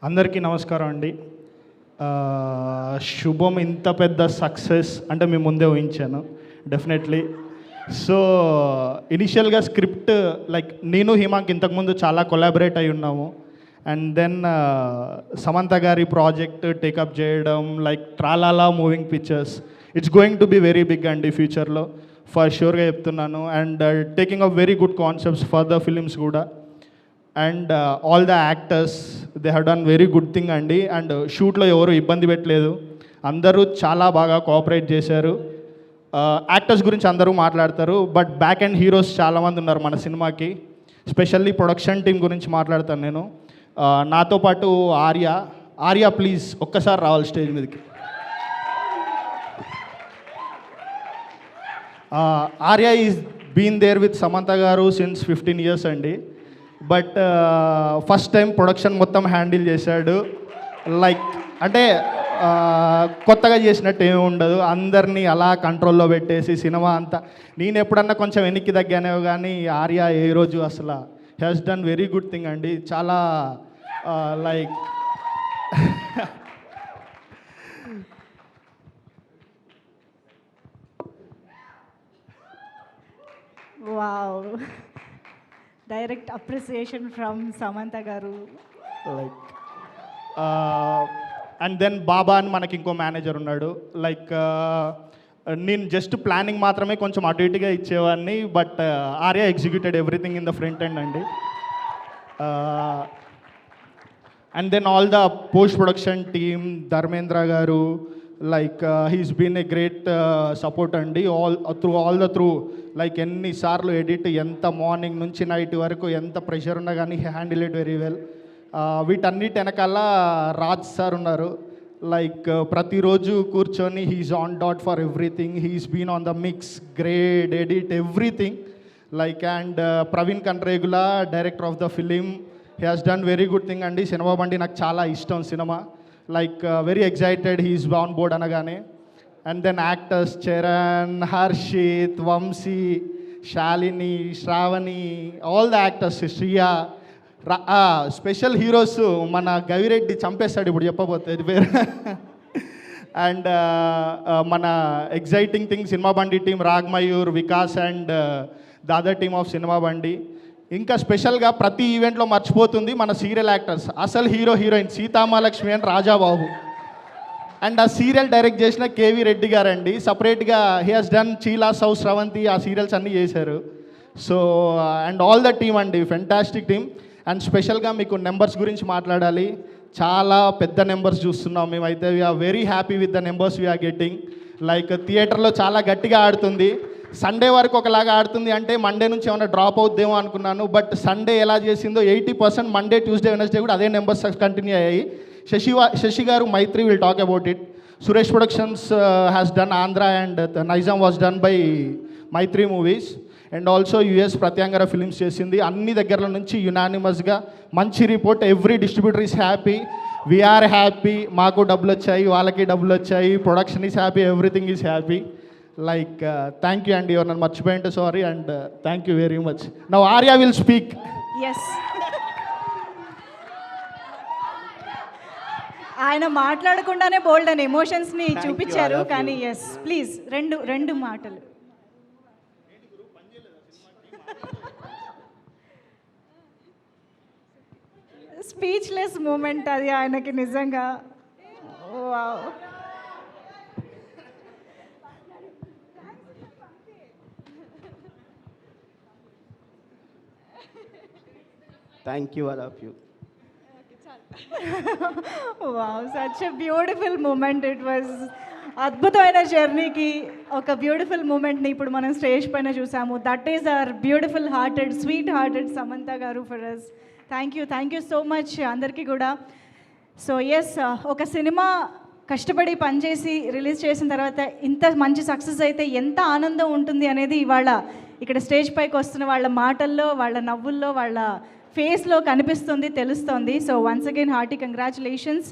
అందరికీ నమస్కారం అండి. శుభం ఇంత పెద్ద సక్సెస్ అంటే మీ ముందే ఊహించాను డెఫినెట్లీ. సో ఇనిషియల్గా స్క్రిప్ట్ లైక్ నేను హిమాంక్ ఇంతకుముందు చాలా కొలాబరేట్ అయి ఉన్నాము. అండ్ దెన్ సమంత గారి ప్రాజెక్ట్ టేకప్ చేయడం like Tralala moving pictures it's going to be very big అండి ఫ్యూచర్లో ఫర్ ష్యూర్గా చెప్తున్నాను. And taking up very good concepts for the films కూడా. And all the actors they have done very good thing అండి. And షూట్లో ఎవరు ఇబ్బంది పెట్టలేదు, అందరూ చాలా బాగా కోఆపరేట్ చేశారు. యాక్టర్స్ గురించి అందరూ మాట్లాడతారు, బట్ బ్యాక్ అండ్ హీరోస్ చాలామంది ఉన్నారు మన సినిమాకి. స్పెషల్లీ ప్రొడక్షన్ టీం గురించి మాట్లాడతాను నేను. నాతో పాటు ఆర్య ప్లీజ్ ఒక్కసారి రావాలి స్టేజ్ మీదకి. Arya is been there with Samantha garu since 15 years అండి. బట్ ఫస్ట్ టైం ప్రొడక్షన్ మొత్తం హ్యాండిల్ చేశాడు. లైక్ అంటే కొత్తగా చేసినట్టు ఏమి ఉండదు, అందరినీ అలా కంట్రోల్లో పెట్టేసి సినిమా అంతా. నేను ఎప్పుడన్నా కొంచెం వెనక్కి తగ్గానేవో కానీ ఆర్య ఏ రోజు అసలు has done very good thing అండి. చాలా like Wow. Direct appreciation from Samantha garu. Like and then Baba అని మనకి ఇంకో మేనేజర్ ఉన్నాడు. లైక్ నేను జస్ట్ ప్లానింగ్ మాత్రమే కొంచెం అటు ఇటుగా ఇచ్చేవాడిని, but Arya executed everything in the front end అండి. And then all the post production team, Dharmendra garu, like he's been a great support అండి ఆల్ ద త్రూ. లైక్ ఎన్నిసార్లు ఎడిట్, ఎంత మార్నింగ్ నుంచి నైట్ వరకు ఎంత ప్రెషర్ ఉన్నా కానీ హ్యాండిల్ ఇట్ వెరీ వెల్. వీటన్నిటి వెనకాల రాజ్ సార్ ఉన్నారు. లైక్ ప్రతిరోజు కూర్చొని he's on dot for everything. He's been on the mix, grade, edit, everything. Like and Praveen Kandregula, director of the film, he has done very good thing అండి. సినిమా బండి నాకు చాలా ఇష్టం సినిమా. Like very excited he's on board అనగానే. And then actors Charan, Harshith, Vamsi, Shalini, Shravani, all the actors, Shriya, special heroes మన గవిరెడ్డి చంపేస్తాడు ఇప్పుడు చెప్పబోతే ఇది పేరు. అండ్ మన ఎగ్జైటింగ్ థింగ్ సినిమా బండి team, Ragmayur, Vikas and the other team of cinema బండి. ఇంకా స్పెషల్గా ప్రతి ఈవెంట్లో మర్చిపోతుంది మన సీరియల్ యాక్టర్స్, అసలు hero heroine Sitamahalakshmi and Rajababu. And ఆ సీరియల్ డైరెక్ట్ చేసిన కేవీ రెడ్డి గారండి. సపరేట్గా హీ హాస్ డన్ చీలా, సౌ, స్రవంతి, ఆ సీరియల్స్ అన్నీ చేశారు. So and all the team అండి, ఫెంటాస్టిక్ టీమ్. అండ్ స్పెషల్గా మీకు నెంబర్స్ గురించి మాట్లాడాలి. చాలా పెద్ద నెంబర్స్ చూస్తున్నాం మేమైతే. We're very happy with the numbers we're getting. Like థియేటర్లో చాలా గట్టిగా ఆడుతుంది. సండే వరకు ఒకలాగా ఆడుతుంది అంటే మండే నుంచి ఏమైనా డ్రాప్ అవుద్దేమో అనుకున్నాను, బట్ సండే ఎలా చేసిందో 80% మండే, ట్యూస్డే, వెనస్డే కూడా అదే నెంబర్స్ కంటిన్యూ అయ్యాయి. Sasi garu, Mythri will talk about it. Suresh productions has done Andhra and Nizam was done by Mythri movies. And also US Prathyangira films చేసింది. అన్ని దగ్గర నుంచి యునానిమస్గా మంచి report. Every distributor is happy, we are happy. మాకు డబ్బులు వచ్చాయి, వాళ్ళకి డబ్బులు వచ్చాయి, production is happy, everything is happy. Like thank you అండి. ఎవరు నన్ను మర్చిపోయింటే sorry. And thank you very much. Now Arya will speak. Yes, ఆయన మాట్లాడకుండానే బోల్డ్ అని ఎమోషన్స్ని చూపించారు. కానీ ఎస్ ప్లీజ్ రెండు మాటలు. స్పీచ్లెస్ మూమెంట్ అది ఆయనకి నిజంగా. Wow. Thank you, I love you. Wow, such a beautiful moment it was. అద్భుతమైన జర్నీకి ఒక బ్యూటిఫుల్ మూమెంట్ని ఇప్పుడు మనం స్టేజ్ పైన చూసాము. That is our beautiful hearted, sweet hearted Samantha garu for us. Thank you so much అందరికీ కూడా. సో ఎస్, ఒక సినిమా కష్టపడి పనిచేసి రిలీజ్ చేసిన తర్వాత ఇంత మంచి సక్సెస్ అయితే ఎంత ఆనందం ఉంటుంది అనేది ఇవాళ ఇక్కడ స్టేజ్ పైకి వస్తున్న వాళ్ళ మాటల్లో, వాళ్ళ నవ్వుల్లో, వాళ్ళ ఫేస్లో కనిపిస్తుంది, తెలుస్తుంది. So once again hearty congratulations.